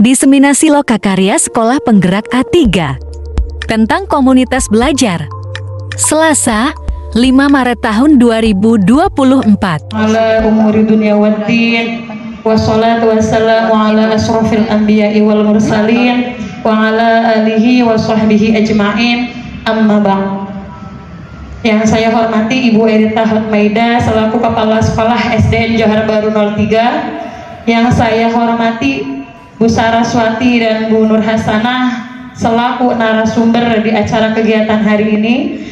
Diseminasi Lokakarya Sekolah Penggerak A3 tentang komunitas belajar. Selasa, 5 Maret tahun 2024. Ala umuri dunia waddin, wassalatu wassalamu ala asrofil anbiya'i wal mursalin, wa ala alihi wa sahbihi ajma'in, amma ba'd. Yang saya hormati Ibu Erita Hotmaida selaku Kepala Sekolah SDN Johar Baru 03. Yang saya hormati Bu Saraswati dan Bu Nur Hasanah selaku narasumber di acara kegiatan hari ini.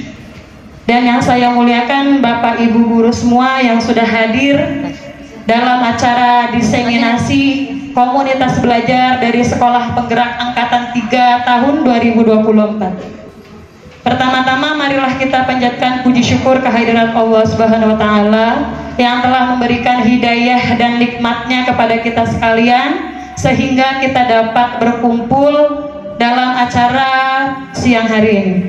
Dan yang saya muliakan Bapak Ibu guru semua yang sudah hadir dalam acara diseminasi komunitas belajar dari Sekolah Penggerak Angkatan 3 tahun 2024. Pertama-tama marilah kita panjatkan puji syukur kehadirat Allah Subhanahu wa taala yang telah memberikan hidayah dan nikmatnya kepada kita sekalian sehingga kita dapat berkumpul dalam acara siang hari ini.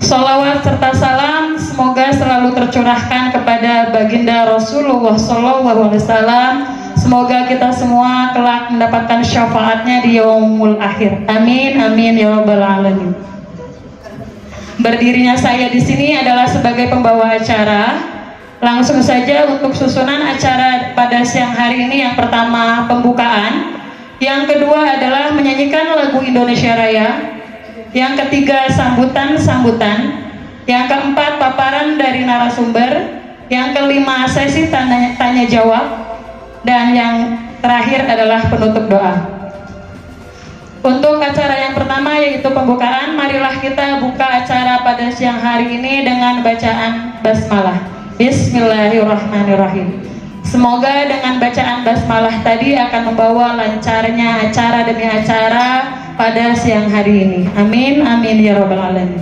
Sholawat serta salam semoga selalu tercurahkan kepada baginda Rasulullah SAW. Semoga kita semua kelak mendapatkan syafaatnya di yaumul akhir. Amin amin ya rabbal alamin. Berdirinya saya di sini adalah sebagai pembawa acara. Langsung saja untuk susunan acara pada siang hari ini. Yang pertama pembukaan, yang kedua adalah menyanyikan lagu Indonesia Raya, yang ketiga sambutan-sambutan, yang keempat paparan dari narasumber, yang kelima sesi tanya jawab, dan yang terakhir adalah penutup doa. Untuk acara yang pertama yaitu pembukaan, marilah kita buka acara pada siang hari ini dengan bacaan basmalah. Bismillahirrahmanirrahim. Semoga dengan bacaan basmalah tadi akan membawa lancarnya acara demi acara pada siang hari ini. Amin amin ya rabbal alamin.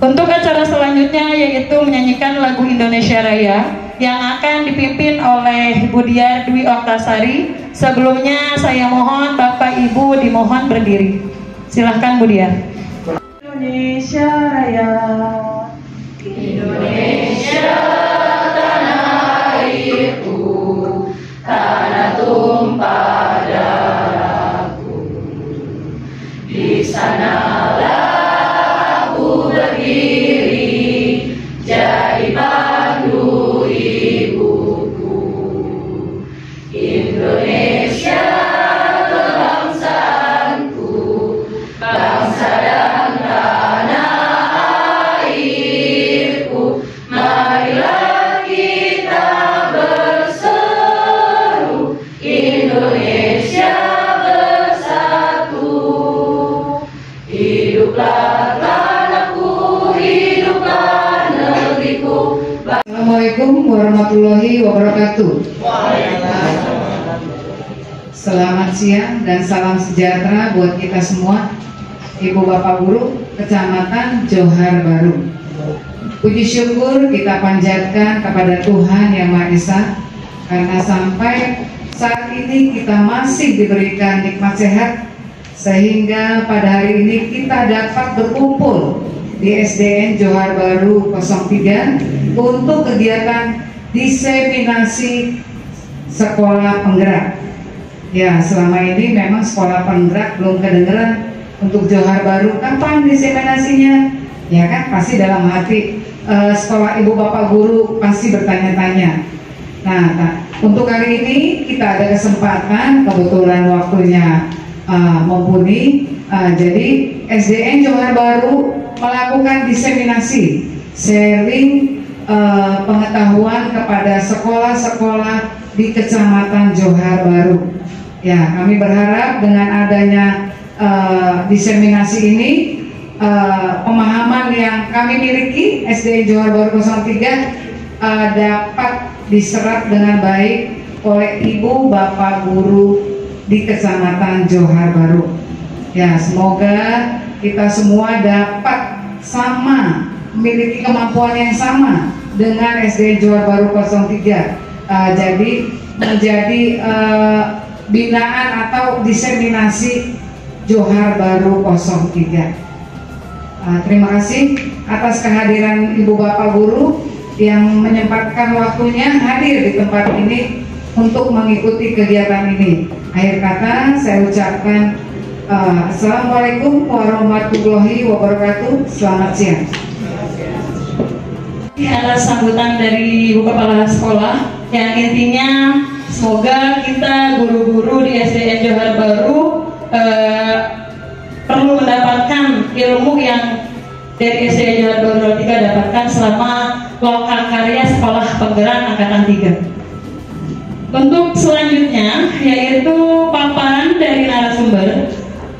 Untuk acara selanjutnya yaitu menyanyikan lagu Indonesia Raya yang akan dipimpin oleh Bu Diar Dwi Oktasari. Sebelumnya saya mohon Bapak Ibu dimohon berdiri. Silahkan Bu Diar. Indonesia Raya, Indonesia tanah airku, tanah tumpah darahku. Di sanalah aku berdiri, jadi pandu ibuku. Indonesia kebangsaanku, bangsa dan tanah airku. Marilah kita berseru, Indonesia bersatu. Hiduplah tanahku, hiduplah negeriku. Assalamualaikum warahmatullahi wabarakatuh. Selamat siang dan salam sejahtera buat kita semua, Ibu Bapak Guru Kecamatan Johar Baru. Puji syukur kita panjatkan kepada Tuhan Yang Maha Esa karena sampai saat ini kita masih diberikan nikmat sehat, sehingga pada hari ini kita dapat berkumpul di SDN Johar Baru 03 untuk kegiatan diseminasi sekolah penggerak. Ya, selama ini memang sekolah penggerak belum kedengeran. Untuk Johar Baru kapan diseminasinya? Ya kan, pasti dalam hati sekolah ibu bapak guru pasti bertanya-tanya. Nah, untuk hari ini kita ada kesempatan, kebetulan waktunya mumpuni. Jadi SDN Johar Baru melakukan diseminasi, sharing pengetahuan kepada sekolah-sekolah di Kecamatan Johar Baru. Ya, kami berharap dengan adanya diseminasi ini, pemahaman yang kami miliki SDN Johar Baru 03 dapat diserap dengan baik oleh ibu bapak guru di Kecamatan Johar Baru. Ya, semoga kita semua dapat sama, memiliki kemampuan yang sama dengan SDN Johar Baru 03. Jadi menjadi binaan atau diseminasi Johar Baru 03. Terima kasih atas kehadiran Ibu Bapak Guru yang menyempatkan waktunya hadir di tempat ini untuk mengikuti kegiatan ini. Akhir kata saya ucapkan Assalamualaikum warahmatullahi wabarakatuh. Selamat siang. Ini adalah sambutan dari Ibu Kepala Sekolah yang intinya semoga kita guru-guru di SDN Johar Baru perlu mendapatkan ilmu yang dari SDN Johar Baru 3 dapatkan selama lokal karya Sekolah Penggerak Angkatan 3. Untuk selanjutnya yaitu paparan dari narasumber,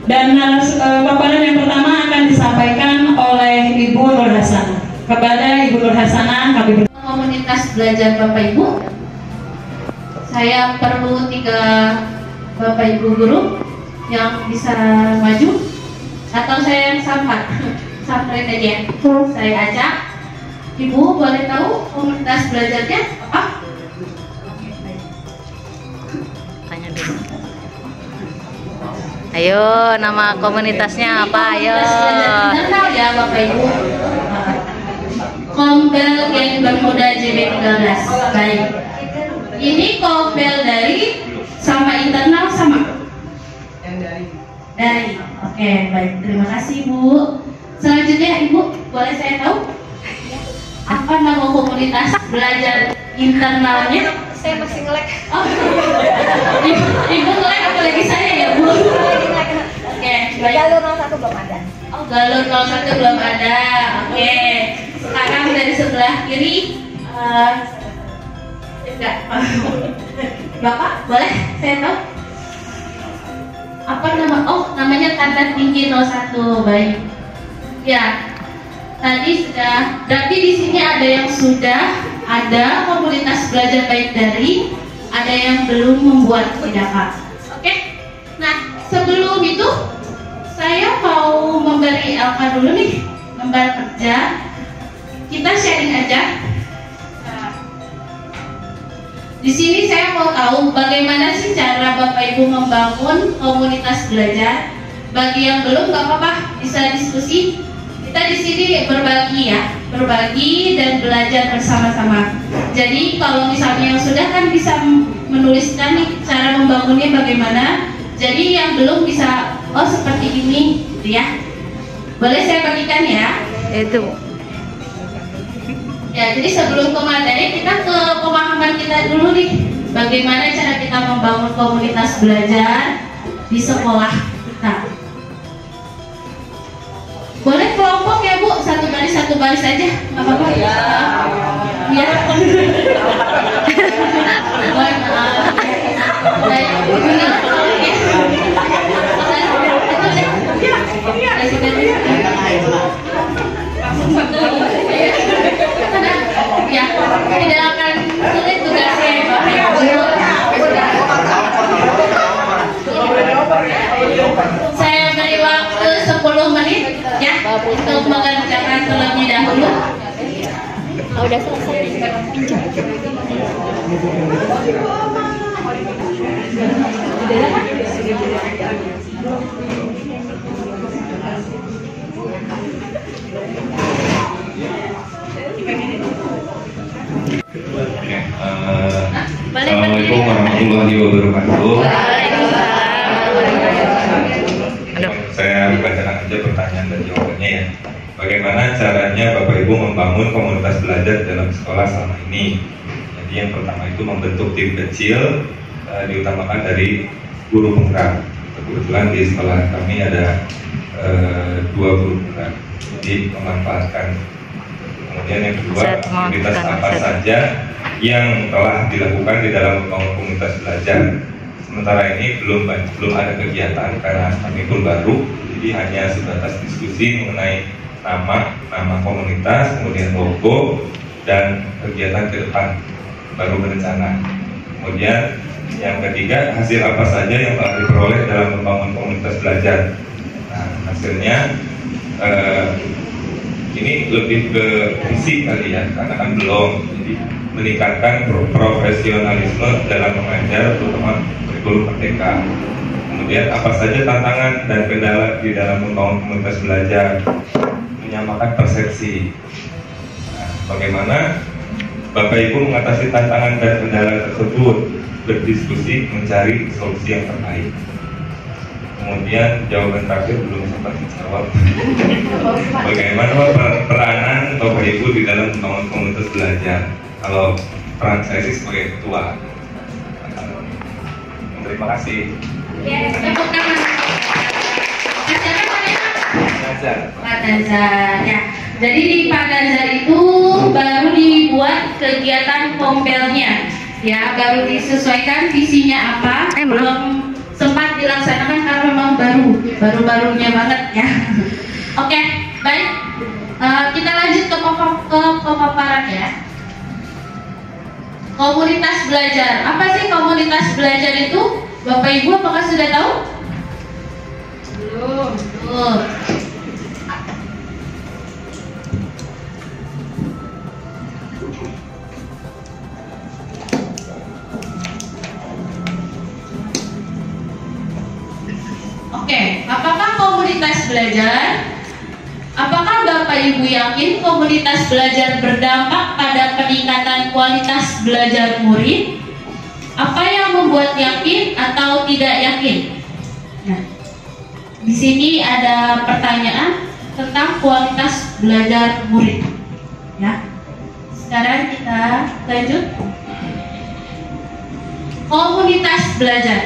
dan paparan yang pertama akan disampaikan oleh Ibu Nur Hasanah. Kepada Ibu Nur Hasanah kami komunitas belajar Bapak Ibu, saya perlu 3 Bapak Ibu guru yang bisa maju, atau saya yang samperin aja. Saya ajak Ibu, boleh tahu komunitas belajarnya apa? Tanya dulu. Ayo, nama komunitasnya apa? Ayo. Kenal ya Bapak Ibu. Kombel Geng Bermuda JB13. Baik. Ini kombel dari sama internal sama? Dari. Oke, baik. Terima kasih Bu. Selanjutnya Ibu, boleh saya tahu apa nama komunitas belajar internalnya? Saya masih ngelek. Oh. Ibu ngelek apalagi saya ya Bu. Oke, baik. Galur 01 belum ada. Oh, galur 01 belum ada. Oke. Sekarang dari sebelah kiri enggak. Bapak, boleh saya tahu? Apa nama? Oh, namanya Kata Tinggi 01. Baik. Ya. Tadi sudah, berarti di sini ada yang sudah ada komunitas belajar baik dari, ada yang belum membuat tindakan. Oke. Nah, sebelum itu saya mau memberi LK dulu nih, lembar kerja. Kita sharing aja. Nah, di sini saya mau tahu bagaimana sih cara Bapak Ibu membangun komunitas belajar. Bagi yang belum nggak apa-apa, bisa diskusi. Kita di sini berbagi ya, berbagi dan belajar bersama-sama. Jadi kalau misalnya yang sudah kan bisa menuliskan nih cara membangunnya bagaimana. Jadi yang belum bisa, oh seperti ini, gitu ya. Boleh saya bagikan ya? Itu. Ya, jadi sebelum ke materi kita ke pemahaman kita dulu nih. Bagaimana cara kita membangun komunitas belajar di sekolah kita. Boleh kelompok ya Bu, satu baris aja, nggak apa-apa ya. Ya. Baik, baik. Ya, tidak akan sulit tugasnya Bapak Ibu. Saya beri waktu 10 menit ya untuk mengerjakan terlebih dahulu. Udah selesai. Assalamualaikum warahmatullahi wabarakatuh. Saya bacakan aja pertanyaan dan jawabannya ya. Bagaimana caranya Bapak Ibu membangun komunitas belajar dalam sekolah selama ini? Jadi yang pertama itu membentuk tim kecil, diutamakan dari guru penggerak. Kebetulan di sekolah kami ada 2 guru penggerak, jadi memanfaatkan. Kemudian yang kedua, aktivitas apa saja yang telah dilakukan di dalam komunitas belajar. Sementara ini belum ada kegiatan karena kami pun baru, jadi hanya sebatas diskusi mengenai nama komunitas, kemudian logo dan kegiatan ke depan baru berencana. Kemudian yang ketiga, hasil apa saja yang telah diperoleh dalam membangun komunitas belajar. Nah, hasilnya ini lebih ke visi kali ya, karena kan belum. Jadi meningkatkan profesionalisme dalam mengajar, terutama kurikulum merdeka. Kemudian apa saja tantangan dan kendala di dalam membangun komunitas belajar, menyamakan persepsi. Nah, bagaimana Bapak Ibu mengatasi tantangan dan kendala tersebut? berdiskusi mencari solusi yang terbaik. Kemudian jawaban terakhir belum sempat dijawab. Bagaimana peranan Bapak Ibu di dalam membangun komunitas belajar? Kalau peran saya sih sebagai ketua. Terima kasih. Ya, tepuk tangan. Pak Nazar. Ya. Jadi di Pak Nazar itu baru dibuat kegiatan pompelnya, ya, baru disesuaikan visinya apa, belum sempat dilaksanakan karena memang baru-barunya banget ya. Oke, baik. Kita lanjut ke pemaparan ya. Komunitas belajar. Apa sih komunitas belajar itu? Bapak Ibu apakah sudah tahu? Belum. Oke, apakah komunitas belajar? Apakah Bapak Ibu yakin komunitas belajar berdampak pada peningkatan kualitas belajar murid? Apa yang membuat yakin atau tidak yakin? Nah, di sini ada pertanyaan tentang kualitas belajar murid. Ya, sekarang kita lanjut. Komunitas belajar.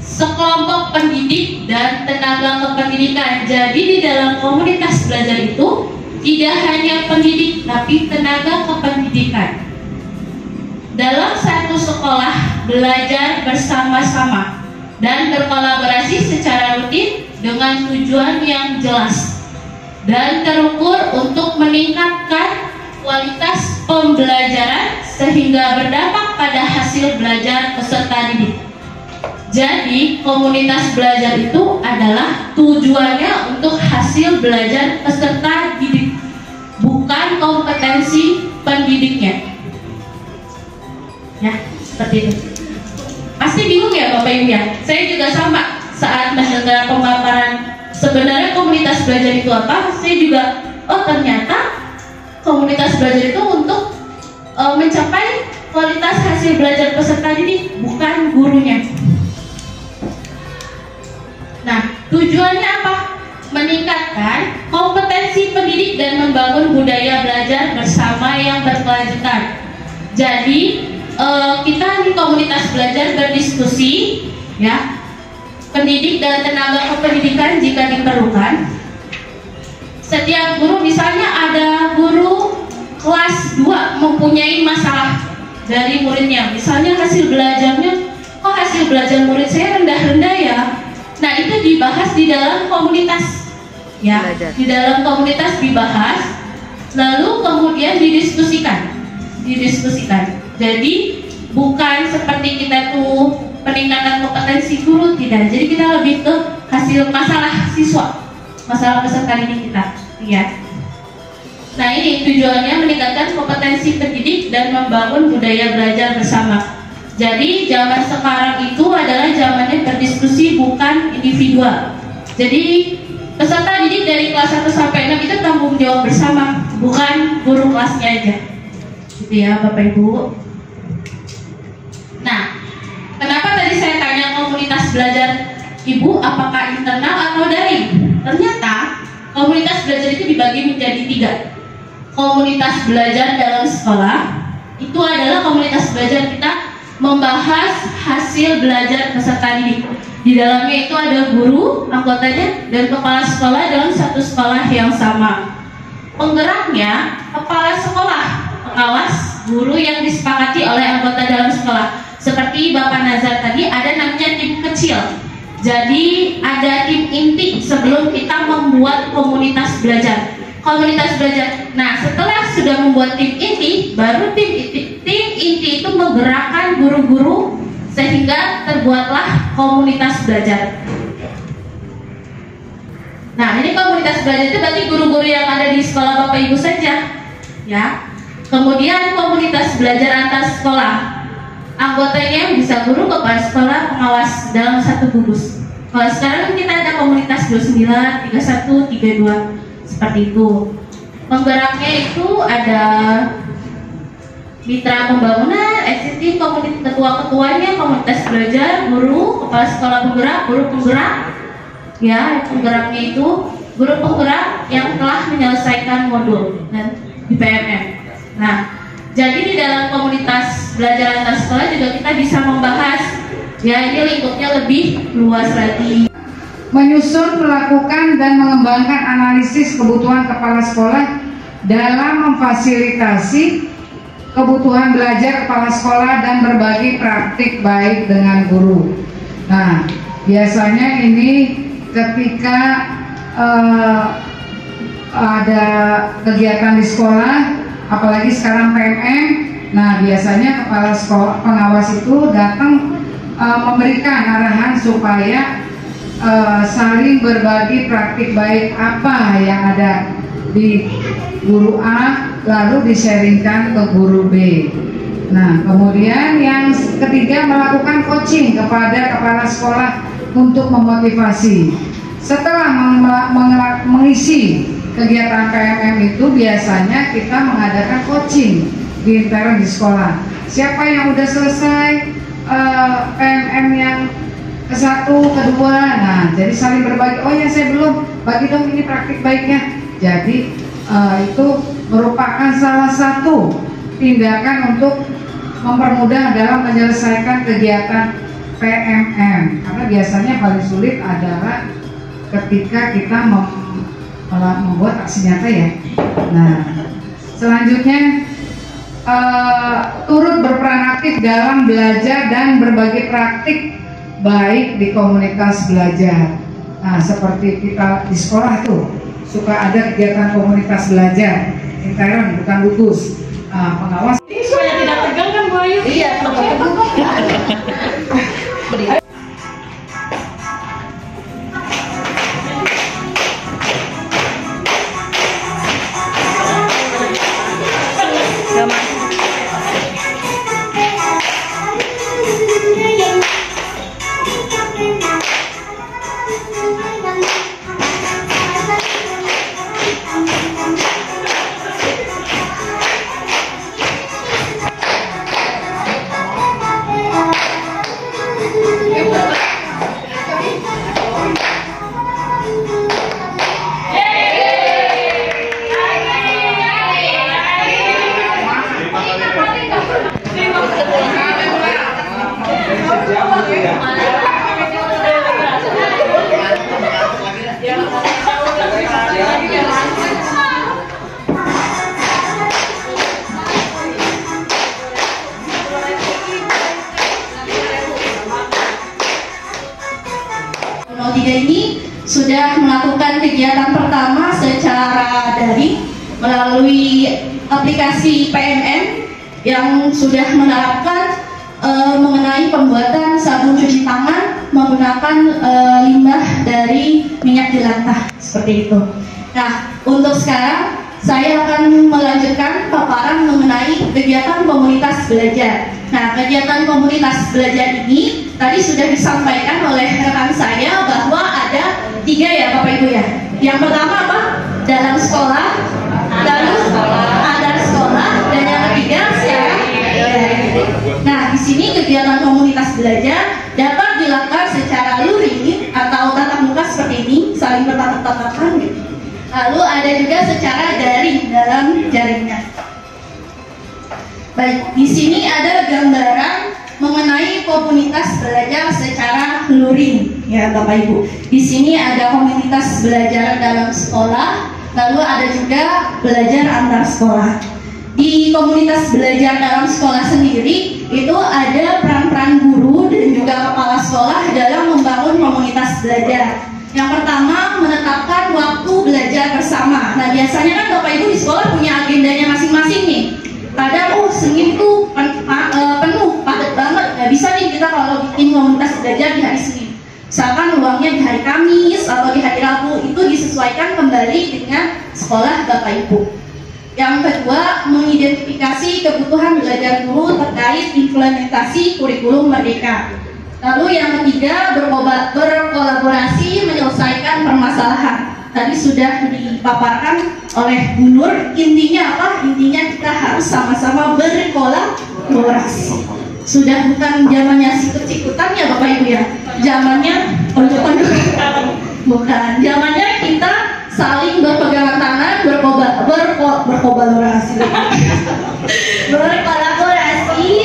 Sekelompok pendidik dan tenaga kependidikan. Jadi di dalam komunitas belajar itu tidak hanya pendidik tapi tenaga kependidikan. Dalam satu sekolah belajar bersama-sama dan berkolaborasi secara rutin dengan tujuan yang jelas dan terukur untuk meningkatkan kualitas pembelajaran sehingga berdampak pada hasil belajar peserta didik. Jadi komunitas belajar itu adalah tujuannya untuk hasil belajar peserta didik, bukan kompetensi pendidiknya. Ya, seperti itu. Pasti bingung ya Bapak Ibu ya? Saya juga sama saat mendengar pemaparan sebenarnya komunitas belajar itu apa, saya juga, oh ternyata komunitas belajar itu untuk mencapai kualitas hasil belajar peserta didik, bukan gurunya. Nah, tujuannya apa? Meningkatkan kompetensi pendidik dan membangun budaya belajar bersama yang berkelanjutan. Jadi, kita di komunitas belajar berdiskusi, ya, pendidik dan tenaga kependidikan jika diperlukan. Setiap guru, misalnya ada guru kelas 2 mempunyai masalah dari muridnya, misalnya hasil belajarnya, kok hasil belajar murid saya rendah-rendah ya. Nah, itu dibahas di dalam komunitas, ya, di dalam komunitas dibahas, lalu kemudian didiskusikan. Jadi bukan seperti kita tuh peningkatan kompetensi guru, tidak. Jadi kita lebih ke hasil masalah siswa, masalah peserta didik kita, ya. Nah, ini tujuannya meningkatkan kompetensi pendidik dan membangun budaya belajar bersama. Jadi zaman sekarang itu adalah zamannya berdiskusi, bukan individual. Jadi peserta didik dari kelas 1 sampai 6 itu tanggung jawab bersama, bukan guru kelasnya aja. Gitu ya Bapak Ibu. Nah, kenapa tadi saya tanya komunitas belajar Ibu apakah internal atau daring? Ternyata komunitas belajar itu dibagi menjadi 3. Komunitas belajar dalam sekolah itu adalah komunitas belajar kita membahas hasil belajar peserta didik. Di dalamnya itu ada guru, anggotanya, dan kepala sekolah dalam satu sekolah yang sama. Penggeraknya kepala sekolah, pengawas, guru yang disepakati oleh anggota dalam sekolah. Seperti Bapak Nazar tadi, ada namanya tim kecil. Jadi ada tim inti sebelum kita membuat komunitas belajar. Nah, setelah sudah membuat tim inti, baru tim inti itu menggerakkan guru-guru sehingga terbuatlah komunitas belajar. Nah, ini komunitas belajar itu berarti guru-guru yang ada di sekolah Bapak Ibu saja, ya. Kemudian komunitas belajar antar sekolah, anggotanya bisa guru, kepala sekolah, pengawas dalam satu gugus. Kalau sekarang kita ada komunitas 29, 31, 32. Seperti itu. Penggeraknya itu ada mitra pembangunan, existing ketua-ketuanya, komunitas belajar, guru, kepala sekolah penggerak, guru penggerak, ya penggeraknya itu guru penggerak yang telah menyelesaikan modul dan di PMM. Nah, jadi di dalam komunitas belajar antar sekolah juga kita bisa membahas, ya ini lingkupnya lebih luas lagi. Menyusun, melakukan, dan mengembangkan analisis kebutuhan kepala sekolah dalam memfasilitasi kebutuhan belajar kepala sekolah dan berbagi praktik baik dengan guru. Nah, biasanya ini ketika ada kegiatan di sekolah, apalagi sekarang PMM, nah biasanya kepala sekolah pengawas itu datang memberikan arahan supaya saling berbagi praktik baik apa yang ada di guru A lalu disaringkan ke guru B. Nah, kemudian yang ketiga melakukan coaching kepada kepala sekolah untuk memotivasi. Setelah mengisi kegiatan PMM itu biasanya kita mengadakan coaching di intern di sekolah. Siapa yang udah selesai PMM yang ke-1, ke-2, nah jadi saling berbagi. Oh ya saya belum, bagi dong ini praktik baiknya. Jadi itu merupakan salah satu tindakan untuk mempermudah dalam menyelesaikan kegiatan PMM. Karena biasanya paling sulit adalah ketika kita membuat aksi nyata ya. Nah, selanjutnya turut berperan aktif dalam belajar dan berbagi praktik baik di komunitas belajar. Nah, seperti kita di sekolah tuh suka ada kegiatan komunitas belajar, intern bukan gugus, pengawas. Ini supaya tidak tegang kan Bu Ayu? Iya, ini sudah melakukan kegiatan pertama secara daring melalui aplikasi PMM yang sudah menerapkan mengenai pembuatan sabun cuci tangan menggunakan limbah dari minyak jelantah seperti itu. Nah, untuk sekarang saya akan melanjutkan paparan mengenai kegiatan komunitas belajar. Nah, kegiatan komunitas belajar ini tadi sudah disampaikan oleh rekan saya bahwa ada 3 ya Bapak Ibu ya. Yang pertama apa? Dalam sekolah, lalu antar sekolah, dan yang ketiga sekarang. Nah, di sini kegiatan komunitas belajar dapat dilakukan secara luring atau tatap muka seperti ini, saling bertatap-tatapan gitu. Lalu ada juga secara daring dalam jaringan. Baik, di sini ada gambaran mengenai komunitas belajar secara luring ya Bapak Ibu. Di sini ada komunitas belajar dalam sekolah, lalu ada juga belajar antar sekolah. Di komunitas belajar dalam sekolah sendiri itu ada peran-peran guru dan juga kepala sekolah dalam membangun komunitas belajar. Yang pertama, menetapkan waktu belajar bersama. Nah, biasanya kan Bapak Ibu di sekolah punya agendanya masing-masing nih. Kadang, Senin tuh penuh, padat banget. Nggak bisa nih kita kalau bikin komunitas belajar di hari Senin. Misalkan luangnya di hari Kamis atau di hari Rabu, itu disesuaikan kembali dengan sekolah Bapak Ibu. Yang kedua, mengidentifikasi kebutuhan belajar guru terkait implementasi kurikulum merdeka. Lalu yang ketiga, berkolaborasi menyelesaikan menyelesaikan permasalahan. Tadi sudah dipaparkan oleh Bu Nur, intinya apa? Intinya kita harus sama-sama berkolaborasi. Sudah bukan zamannya sikut-sikutan ya Bapak Ibu ya, zamannya bukan, zamannya kita saling berpegangan tangan, berkolaborasi,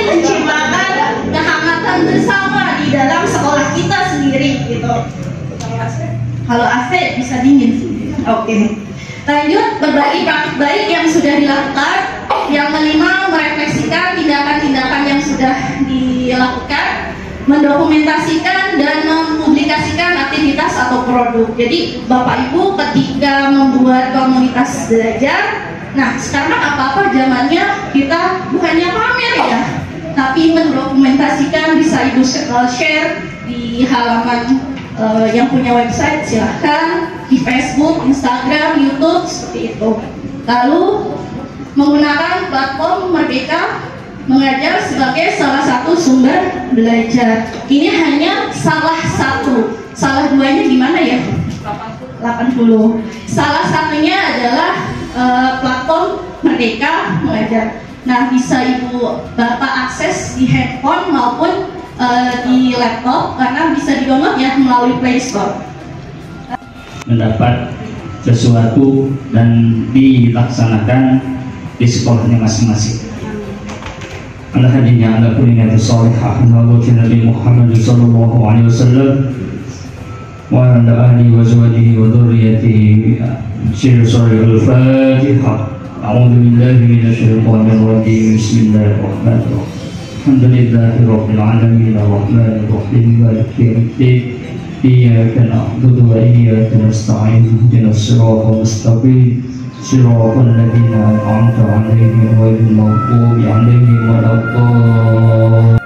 menciptakan kehangatan bersama di dalam sekolah kita sendiri gitu. Kalau AC bisa dingin sih. Oke. Lanjut, berbagi praktik baik yang sudah dilakukan. Yang kelima, merefleksikan tindakan-tindakan yang sudah dilakukan, mendokumentasikan dan mempublikasikan aktivitas atau produk. Jadi Bapak Ibu ketika membuat komunitas belajar, nah sekarang apa-apa zamannya kita bukannya pamer ya, tapi mendokumentasikan. Bisa Ibu share di halaman yang punya website, silahkan di Facebook, Instagram, YouTube, seperti itu. Lalu menggunakan platform Merdeka Mengajar sebagai salah satu sumber belajar. Ini hanya salah satu, salah duanya gimana ya? 80. Salah satunya adalah platform Merdeka Mengajar. Nah, bisa Ibu Bapak akses di handphone maupun di laptop, karena bisa di-download ya melalui Play Store. Mendapat sesuatu dan dilaksanakan di sekolahnya masing-masing. Al-hadinya ala kulli niyatin salihah wa Nabi Muhammad sallallahu alaihi wasallam wa ala alihi wa zawjihi wa dhurriyyatihi. Al-Fatihah. A'udzu billahi minasyaitonir rajim. Bismillahirrahmanirrahim. Alhamdulillahi rabbil alamin arrahmanir rahim maliki yaumiddin. Iyyaka na'budu wa iyyaka nasta'in. Ihdinas siratal mustaqim. Siratal ladzina an'amta 'alaihim ghairil maghdubi 'alaihim waladdallin.